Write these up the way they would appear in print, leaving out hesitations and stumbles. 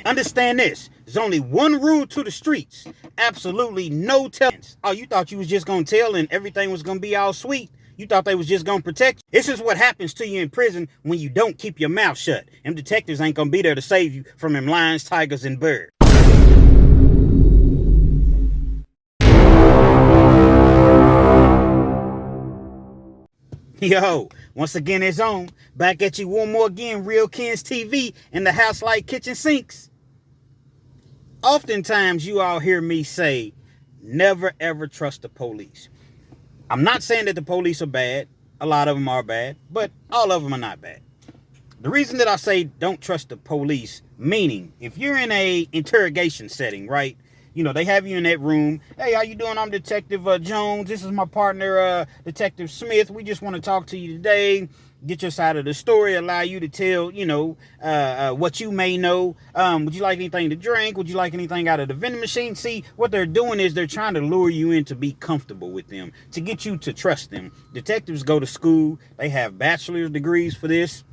Understand this. There's only one rule to the streets. Absolutely no telling. Oh, you thought you was just going to tell and everything was going to be all sweet? You thought they was just going to protect you? This is what happens to you in prison when you don't keep your mouth shut. Them detectives ain't going to be there to save you from them lions, tigers, and birds. Yo, once again, it's on. Back at you one more again, Real Kens TV and the House Like Kitchen Sinks. Oftentimes, you all hear me say, never ever trust the police. I'm not saying that the police are bad. A lot of them are bad, but all of them are not bad. The reason that I say don't trust the police, meaning if you're in a interrogation setting, right? You know, they have you in that room. Hey, how you doing? I'm Detective Jones. This is my partner, Detective Smith. We just want to talk to you today, get your side of the story, allow you to tell, what you may know. Would you like anything to drink? Would you like anything out of the vending machine? See, what they're doing is they're trying to lure you in to be comfortable with them, to get you to trust them. Detectives go to school. They have bachelor's degrees for this.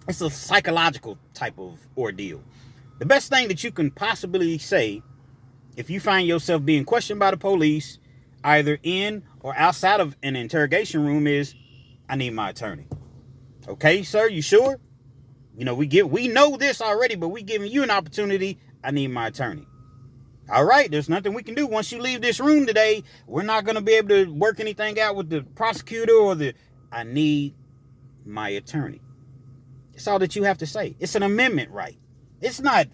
It's a psychological type of ordeal. The best thing that you can possibly say if you find yourself being questioned by the police, either in or outside of an interrogation room, is, I need my attorney. Okay, sir, you sure? You know, we know this already, but we giving you an opportunity. I need my attorney. All right, there's nothing we can do. Once you leave this room today, we're not going to be able to work anything out with the prosecutor or I need my attorney. That's all that you have to say. It's an amendment right. It's not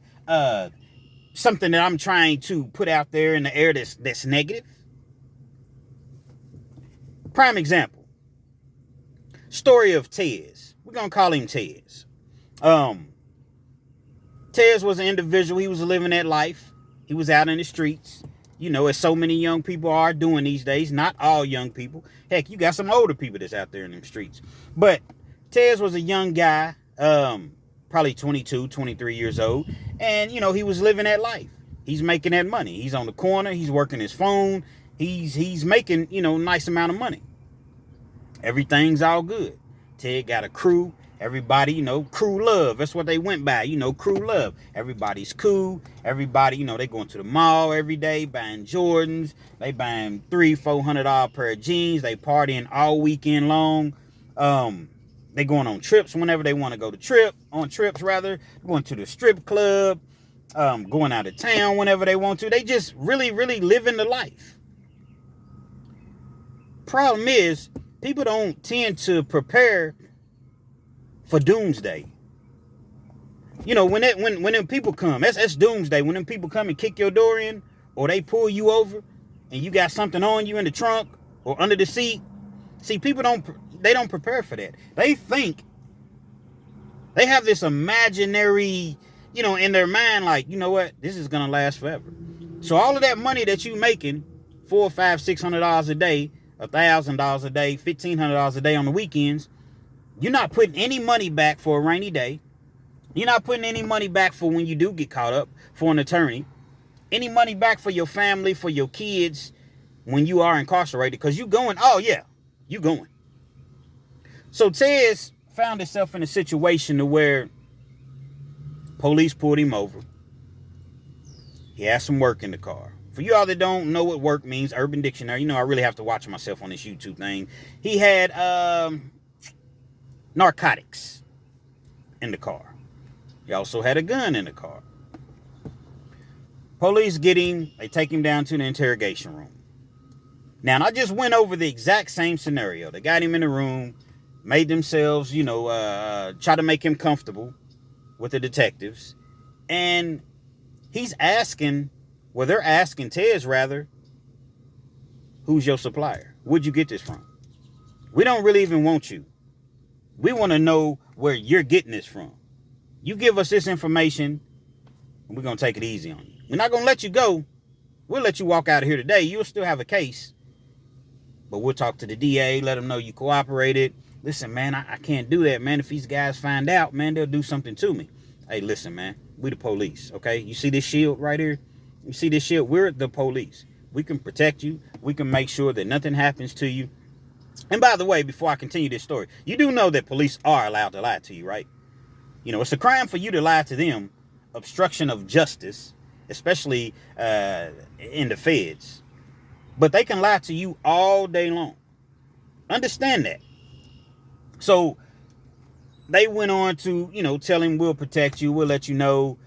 something that I'm trying to put out there in the air that's negative. Prime example. Story of Tez. We're going to call him Tez. Tez was an individual. He was living that life. He was out in the streets. You know, as so many young people are doing these days. Not all young people. Heck, you got some older people that's out there in them streets. But Tez was a young guy. Probably 22, 23 years old. And, you know, he was living that life. He's making that money. He's on the corner. He's working his phone. He's making, nice amount of money. Everything's all good. Ted got a crew. Everybody, crew love. That's what they went by, crew love. Everybody's cool. Everybody, they going to the mall every day, buying Jordans. They buying $300-$400 pair of jeans. They partying all weekend long. They going on trips whenever they want to go on trips, going to the strip club, going out of town whenever they want to. They just really, really living the life. Problem is, people don't tend to prepare for doomsday. When them people come, that's doomsday. When them people come and kick your door in, or they pull you over, and you got something on you in the trunk or under the seat. See, people don't prepare for that. They think they have this imaginary, in their mind, like, you know what, this is gonna last forever. So all of that money that you making, $400, $500, $600 a day, $1,000 a day, $1,500 a day on the weekends, you're not putting any money back for a rainy day. You're not putting any money back for when you do get caught up for an attorney. Any money back for your family, for your kids when you are incarcerated, because you going, you going. So Tez found himself in a situation to where police pulled him over. He had some work in the car. For you all that don't know what work means, Urban Dictionary, I really have to watch myself on this YouTube thing. He had narcotics in the car. He also had a gun in the car. Police get him. They take him down to the interrogation room. Now, I just went over the exact same scenario. They got him in the room, made themselves, try to make him comfortable with the detectives. And they're asking Tez, who's your supplier? Where'd you get this from? We don't really even want you. We want to know where you're getting this from. You give us this information, and we're going to take it easy on you. We're not going to let you go. We'll let you walk out of here today. You'll still have a case. But we'll talk to the DA, let them know you cooperated. Listen, man, I can't do that, man. If these guys find out, man, they'll do something to me. Hey, listen, man, we the police, okay? You see this shield right here? You see this shield? We're the police. We can protect you. We can make sure that nothing happens to you. And by the way, before I continue this story, you do know that police are allowed to lie to you, right? It's a crime for you to lie to them obstruction of justice, especially in the feds. But they can lie to you all day long. Understand that. So they went on to, tell him, we'll protect you. We'll let you know.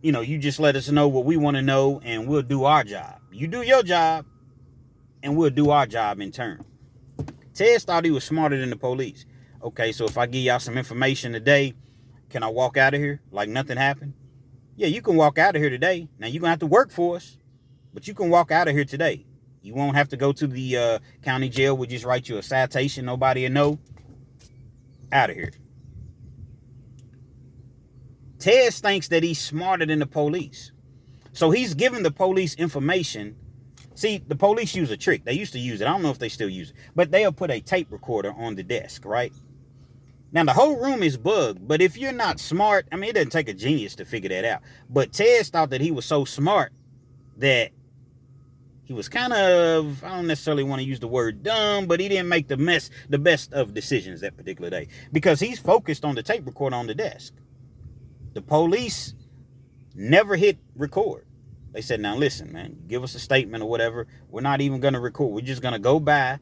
You just let us know what we want to know, and we'll do our job. You do your job, and we'll do our job in turn. Tez thought he was smarter than the police. Okay, so if I give y'all some information today, can I walk out of here like nothing happened? Yeah, you can walk out of here today. Now, you're going to have to work for us, but you can walk out of here today. You won't have to go to the county jail. We'll just write you a citation. Nobody will know. Out of here. Tez thinks that he's smarter than the police. So he's giving the police information. See, the police use a trick. They used to use it. I don't know if they still use it. But they'll put a tape recorder on the desk, right? Now, the whole room is bugged. But if you're not smart, it doesn't take a genius to figure that out. But Tez thought that he was so smart that he was kind of, I don't necessarily want to use the word dumb, but he didn't make the best of decisions that particular day. Because he's focused on the tape recorder on the desk. The police never hit record. They said, now listen, man, give us a statement or whatever. We're not even going to record. We're just going to go by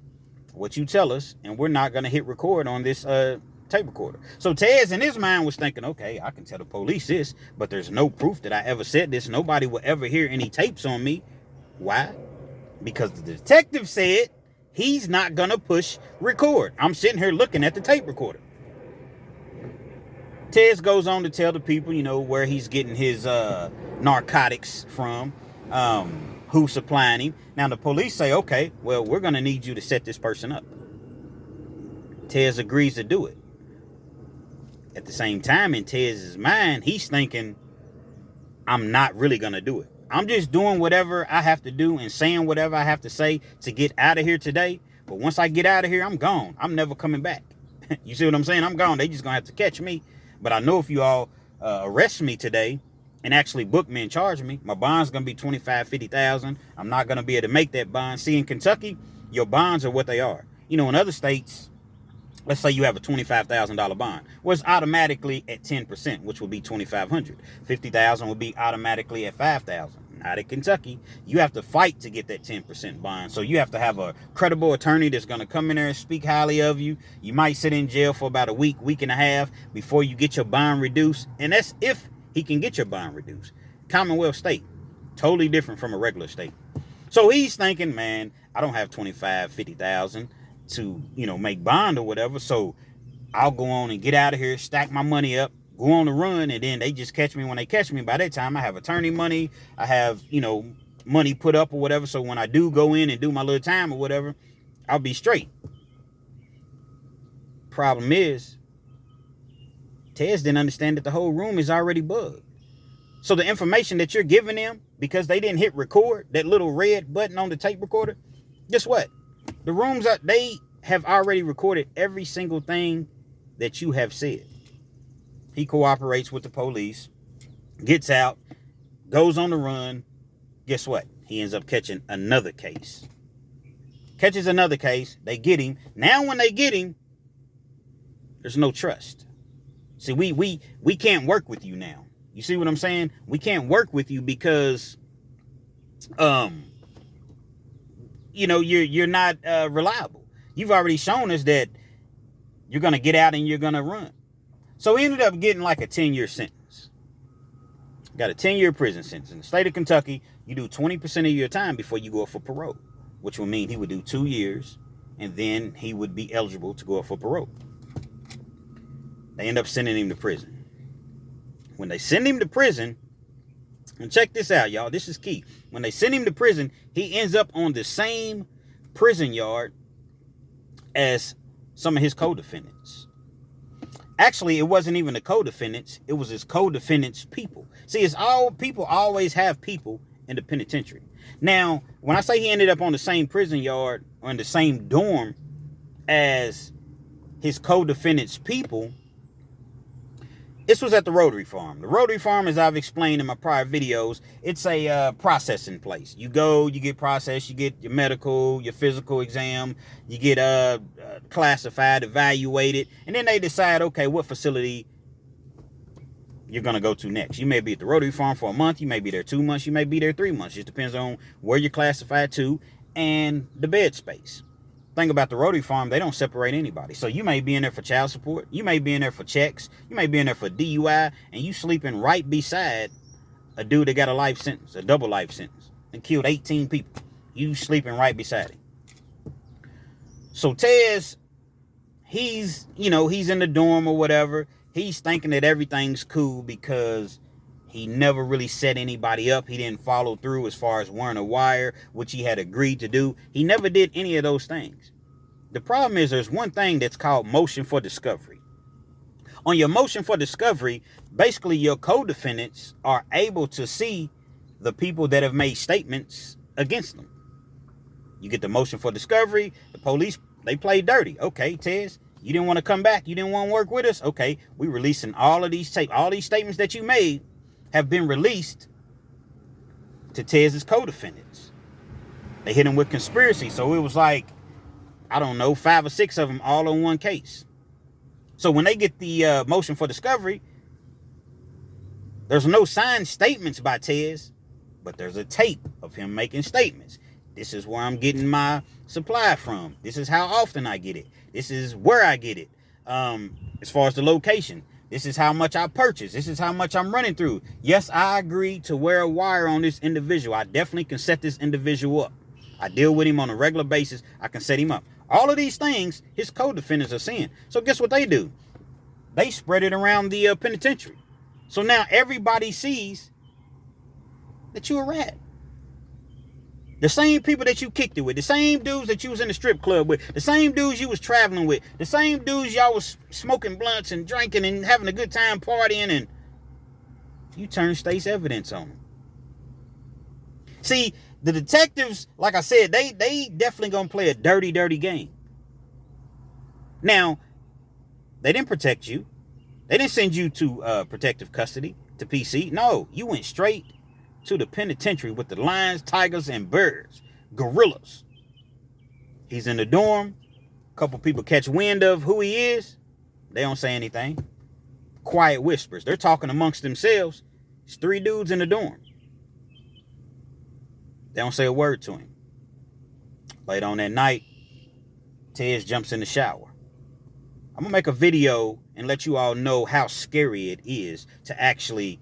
what you tell us, and we're not going to hit record on this tape recorder. So Tez in his mind was thinking, okay, I can tell the police this, but there's no proof that I ever said this. Nobody will ever hear any tapes on me. Why? Because the detective said he's not going to push record. I'm sitting here looking at the tape recorder. Tez goes on to tell the people, where he's getting his narcotics from, who's supplying him. Now, the police say, okay, well, we're going to need you to set this person up. Tez agrees to do it. At the same time, in Tez's mind, he's thinking, I'm not really going to do it. I'm just doing whatever I have to do and saying whatever I have to say to get out of here today. But once I get out of here, I'm gone. I'm never coming back. You see what I'm saying? I'm gone. They just going to have to catch me. But I know if you all arrest me today and actually book me and charge me, my bond's going to be $25,000, $50,000. I'm not going to be able to make that bond. See, in Kentucky, your bonds are what they are. In other states, let's say you have a $25,000 bond. Well, it's automatically at 10%, which will be $2,500. $50,000 will be automatically at $5,000. Not in Kentucky. You have to fight to get that 10% bond. So you have to have a credible attorney that's going to come in there and speak highly of you. You might sit in jail for about a week and a half before you get your bond reduced. And that's if he can get your bond reduced. Commonwealth state. Totally different from a regular state. So he's thinking, man, I don't have $25,000, $50,000 to, make bond or whatever. So I'll go on and get out of here, stack my money up, go on the run, and then they just catch me when they catch me. By that time, I have attorney money. I have, money put up or whatever. So when I do go in and do my little time or whatever, I'll be straight. Problem is, Tez didn't understand that the whole room is already bugged. So the information that you're giving them, because they didn't hit record, that little red button on the tape recorder, guess what? The rooms, they have already recorded every single thing that you have said. He cooperates with the police, gets out, goes on the run. Guess what? He ends up catching another case. Catches another case. They get him. Now when they get him, there's no trust. See, we can't work with you now. You see what I'm saying? We can't work with you because, you're not reliable. You've already shown us that you're going to get out and you're going to run. So he ended up getting like a 10-year sentence. Got a 10-year prison sentence. In the state of Kentucky, you do 20% of your time before you go up for parole, which will mean he would do 2 years, and then he would be eligible to go up for parole. They end up sending him to prison. When they send him to prison, and check this out, y'all, this is key. When they send him to prison, he ends up on the same prison yard as some of his co-defendants. Actually, it wasn't even the co-defendants. It was his co-defendants' people. See, it's all people always have people in the penitentiary. Now, when I say he ended up on the same prison yard or in the same dorm as his co-defendants' people, this was at the Rotary Farm. The Rotary Farm, as I've explained in my prior videos, it's a processing place. You go, you get processed, you get your medical, your physical exam, you get classified, evaluated, and then they decide, okay, what facility you're going to go to next. You may be at the Rotary Farm for a month. You may be there 2 months. You may be there 3 months. Just depends on where you're classified to and the bed space. Thing about the Rotary Farm, they don't separate anybody. So you may be in there for child support. You may be in there for checks. You may be in there for DUI. And you sleeping right beside a dude that got a life sentence, a double life sentence, and killed 18 people. You sleeping right beside him. So Tez, he's in the dorm or whatever. He's thinking that everything's cool because he never really set anybody up. He didn't follow through as far as wearing a wire, which he had agreed to do. He never did any of those things. The problem is there's one thing that's called motion for discovery. On your motion for discovery, basically your co-defendants are able to see the people that have made statements against them. You get the motion for discovery. The police, they play dirty. Okay, Tez, you didn't want to come back. You didn't want to work with us. Okay, we releasing all of these tapes. All these statements that you made have been released to Tez's co-defendants. They hit him with conspiracy. So it was like, I don't know, 5 or 6 of them all on one case. So when they get the motion for discovery, there's no signed statements by Tez, but there's a tape of him making statements. This is where I'm getting my supply from. This is how often I get it. This is where I get it. As far as the location, this is how much I purchase. This is how much I'm running through. Yes, I agree to wear a wire on this individual. I definitely can set this individual up. I deal with him on a regular basis. I can set him up. All of these things, his co-defendants are seeing. So guess what they do? They spread it around the penitentiary. So now everybody sees that you're a rat. The same people that you kicked it with, the same dudes that you was in the strip club with, the same dudes you was traveling with, the same dudes y'all was smoking blunts and drinking and having a good time partying, and you turn state's evidence on them. See, the detectives, like I said, they definitely gonna play a dirty, dirty game. Now, they didn't protect you. They didn't send you to protective custody, to PC. No, you went straight to the penitentiary with the lions, tigers, and birds, gorillas. He's in the dorm. A couple people catch wind of who he is. They don't say anything. Quiet whispers. They're talking amongst themselves. It's 3 dudes in the dorm. They don't say a word to him. Later on that night, Tez jumps in the shower. I'm going to make a video and let you all know how scary it is to actually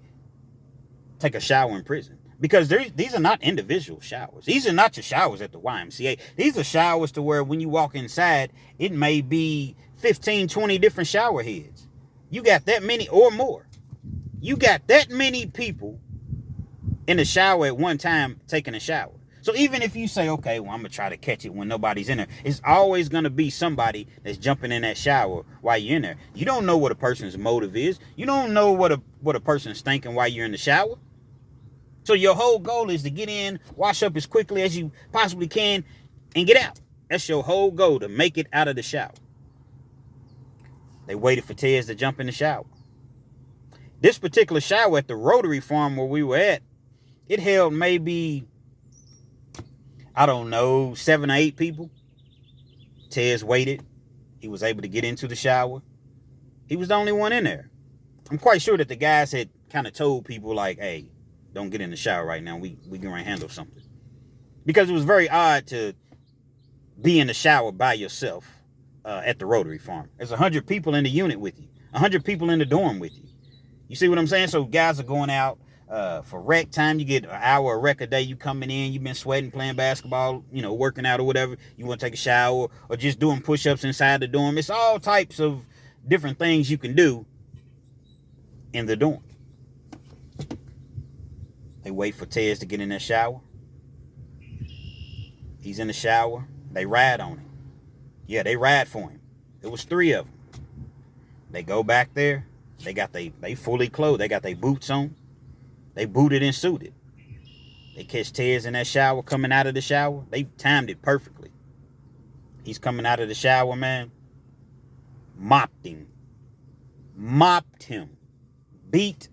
take a shower in prison. Because these are not individual showers. These are not your showers at the YMCA. These are showers to where when you walk inside, it may be 15, 20 different shower heads. You got that many or more. You got that many people in the shower at one time taking a shower. So even if you say, okay, well, I'm going to try to catch it when nobody's in there, it's always going to be somebody that's jumping in that shower while you're in there. You don't know what a person's motive is. You don't know what a person's thinking while you're in the shower. So your whole goal is to get in, wash up as quickly as you possibly can, and get out. That's your whole goal, to make it out of the shower. They waited for Tez to jump in the shower. This particular shower at the Rotary Farm where we were at, it held maybe, I don't know, 7 or 8 people. Tez waited. He was able to get into the shower. He was the only one in there. I'm quite sure that the guys had kind of told people like, hey, don't get in the shower right now. We can handle something. Because it was very odd to be in the shower by yourself at the Rotary Farm. There's 100 people in the unit with you. 100 people in the dorm with you. You see what I'm saying? So guys are going out for rec time. You get an hour of rec a day. You coming in. You've been sweating, playing basketball, working out or whatever. You want to take a shower or just doing push-ups inside the dorm. It's all types of different things you can do in the dorm. They wait for Tez to get in that shower. He's in the shower. They ride on him. Yeah, they ride for him. It was 3 of them. They go back there. They fully clothed. They got their boots on. They booted and suited. They catch Tez in that shower, coming out of the shower. They timed it perfectly. He's coming out of the shower, man. Mopped him. Beat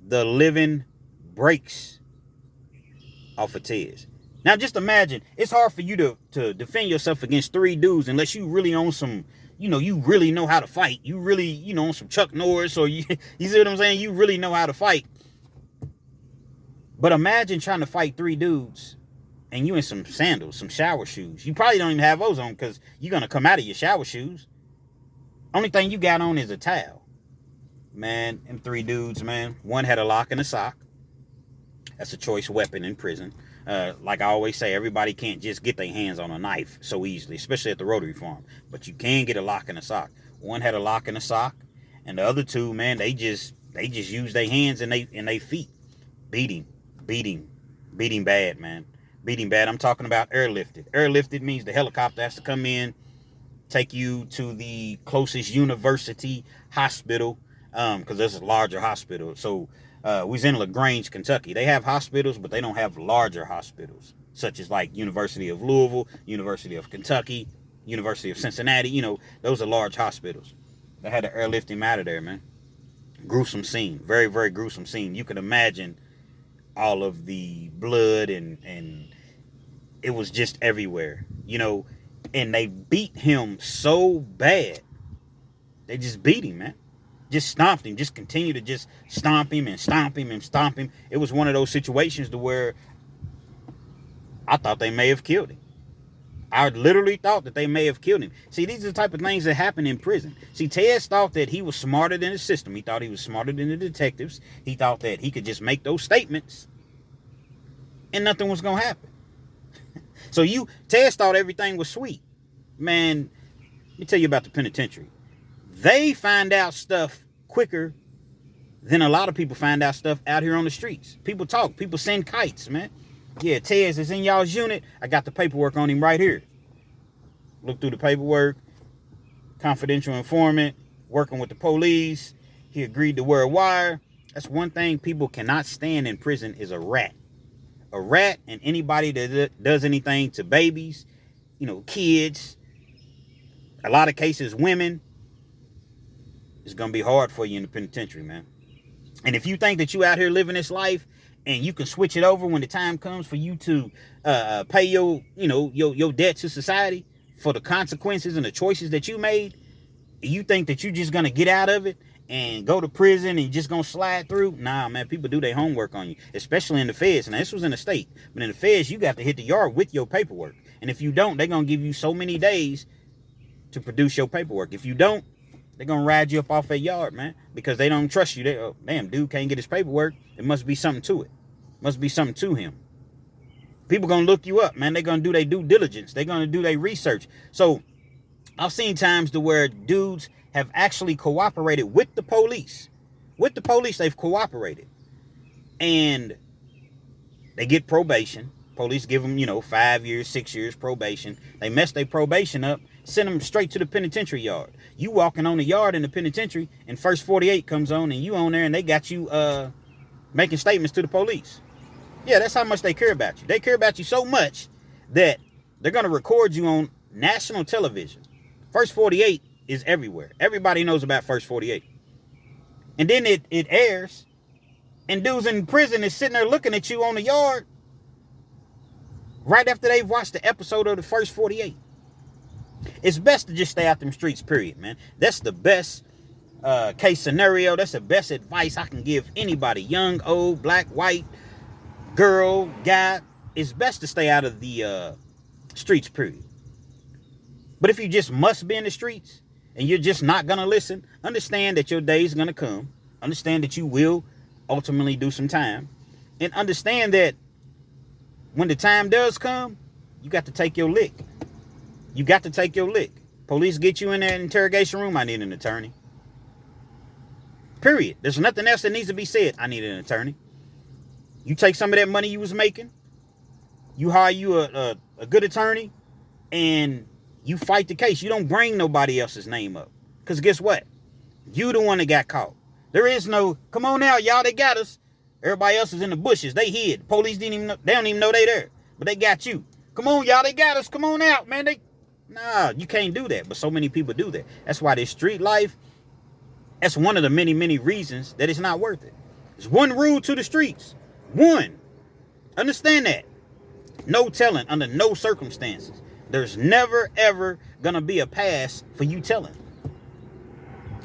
the living breaks off of Tez. Now just imagine, it's hard for you to defend yourself against 3 dudes unless you really on some, you really know how to fight. You really, on some Chuck Norris, or you see what I'm saying? You really know how to fight. But imagine trying to fight 3 dudes and you in some sandals, some shower shoes. You probably don't even have those on because you're going to come out of your shower shoes. Only thing you got on is a towel. Man, them 3 dudes, man. One had a lock and a sock. That's a choice weapon in prison. Like I always say, everybody can't just get their hands on a knife so easily, especially at the Rotary Farm. But you can get a lock and a sock. One had a lock and a sock, and the other 2, man, they just use their hands and they feet. Beating bad, man. Beating bad. I'm talking about airlifted. Airlifted means the helicopter has to come in, take you to the closest university hospital, because there's a larger hospital. So we was in LaGrange, Kentucky. They have hospitals, but they don't have larger hospitals, such as like University of Louisville, University of Kentucky, University of Cincinnati. Those are large hospitals. They had to airlift him out of there, man. Gruesome scene. Very, very gruesome scene. You can imagine all of the blood and it was just everywhere, and they beat him so bad. They just beat him, man. Just stomped him, just continue to just stomp him and stomp him and stomp him. It was one of those situations to where I thought they may have killed him. I literally thought that they may have killed him. See, these are the type of things that happen in prison. See, Tez thought that he was smarter than the system. He thought he was smarter than the detectives. He thought that he could just make those statements and nothing was going to happen. So Tez thought everything was sweet. Man, let me tell you about the penitentiary. They find out stuff quicker than a lot of people find out stuff out here on the streets. People talk. People send kites, man. Yeah, Tez is in y'all's unit. I got the paperwork on him right here. Look through the paperwork. Confidential informant. Working with the police. He agreed to wear a wire. That's one thing people cannot stand in prison is a rat. A rat and anybody that does anything to babies, kids, a lot of cases, women, it's going to be hard for you in the penitentiary, man. And if you think that you out here living this life and you can switch it over when the time comes for you to pay your debt to society for the consequences and the choices that you made, you think that you're just going to get out of it and go to prison and you're just going to slide through? Nah, man, people do their homework on you, especially in the feds. Now, this was in the state, but in the feds, you got to hit the yard with your paperwork. And if you don't, they're going to give you so many days to produce your paperwork. If you don't, they're going to ride you up off that yard, man, because they don't trust you. Damn, dude can't get his paperwork. There must be something to it. Must be something to him. People going to look you up, man. They're going to do their due diligence. They're going to do their research. So I've seen times to where dudes have actually cooperated with the police. With the police, they've cooperated. And they get probation. Police give them, 5 years, 6 years probation. They mess their probation up, send them straight to the penitentiary yard. You walking on the yard in the penitentiary, and First 48 comes on, and you on there, and they got you making statements to the police. Yeah, that's how much they care about you. They care about you so much that they're going to record you on national television. First 48 is everywhere. Everybody knows about First 48. And then it airs, and dudes in prison is sitting there looking at you on the yard right after they've watched the episode of the First 48. It's best to just stay out them streets, period, man. That's the best case scenario. That's the best advice I can give anybody, young, old, black, white, girl, guy. It's best to stay out of the streets, period. But if you just must be in the streets and you're just not going to listen, understand that your day is going to come. Understand that you will ultimately do some time. And understand that when the time does come, you got to take your lick. You got to take your lick. Police get you in that interrogation room. I need an attorney. Period. There's nothing else that needs to be said. I need an attorney. You take some of that money you was making. You hire you a good attorney. And you fight the case. You don't bring nobody else's name up. Because guess what? You the one that got caught. There is no, come on now, y'all, they got us. Everybody else is in the bushes. They hid. Police didn't even know, they don't even know they there. But they got you. Come on, y'all, they got us. Come on out, man. Nah, you can't do that. But so many people do that. That's why this street life, that's one of the many, many reasons that it's not worth it. There's one rule to the streets. One. Understand that. No telling under no circumstances. There's never, ever going to be a pass for you telling.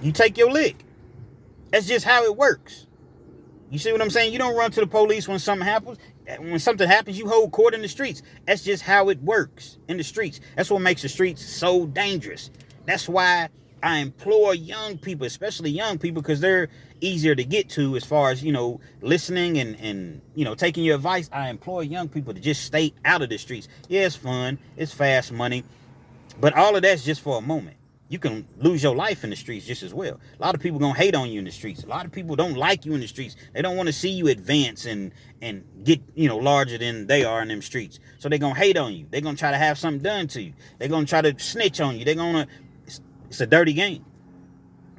You take your lick. That's just how it works. You see what I'm saying? You don't run to the police when something happens. When something happens, you hold court in the streets. That's just how it works in the streets. That's what makes the streets so dangerous. That's why I implore young people, especially young people, because they're easier to get to as far as, listening and taking your advice. I implore young people to just stay out of the streets. Yeah, it's fun. It's fast money. But all of that's just for a moment. You can lose your life in the streets just as well. A lot of people gonna hate on you in the streets. A lot of people don't like you in the streets. They don't want to see you advance and get larger than they are in them streets. So they're gonna hate on you. They're gonna try to have something done to you. They're gonna try to snitch on you. It's a dirty game.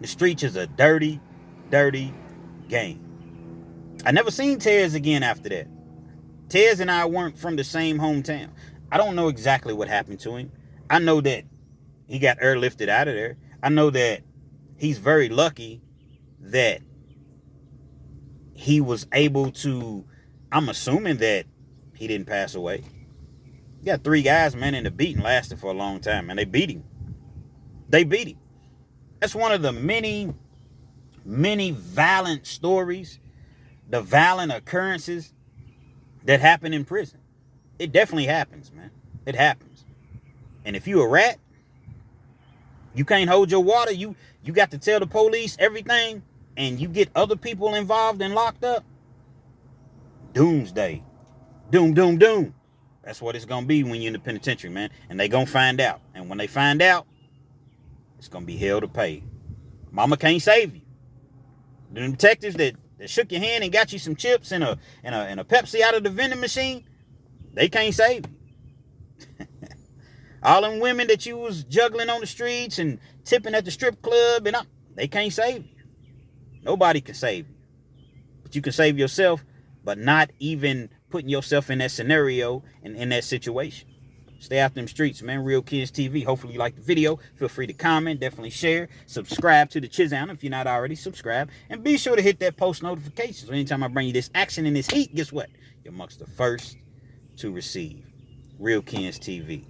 The streets is a dirty, dirty game. I never seen Tez again after that. Tez and I weren't from the same hometown. I don't know exactly what happened to him. I know that he got airlifted out of there. I know that he's very lucky that he was able to, I'm assuming that he didn't pass away. You got 3 guys, man, and the beating lasted for a long time, and they beat him. They beat him. That's one of the many, many violent stories, the violent occurrences that happen in prison. It definitely happens, man. It happens. And if you a rat, you can't hold your water, you got to tell the police everything, and you get other people involved and locked up, doomsday. Doom, doom, doom. That's what it's going to be when you're in the penitentiary, man. And they going to find out. And when they find out, it's going to be hell to pay. Mama can't save you. The detectives that shook your hand and got you some chips and a Pepsi out of the vending machine, they can't save you. All them women that you was juggling on the streets and tipping at the strip club, they can't save you. Nobody can save you. But you can save yourself, but not even putting yourself in that scenario and in that situation. Stay out them streets, man. Real Kids TV. Hopefully you liked the video. Feel free to comment. Definitely share. Subscribe to the Chizdown if you're not already subscribed. And be sure to hit that post notifications. So anytime I bring you this action and this heat, guess what? You're amongst the first to receive. Real Kids TV.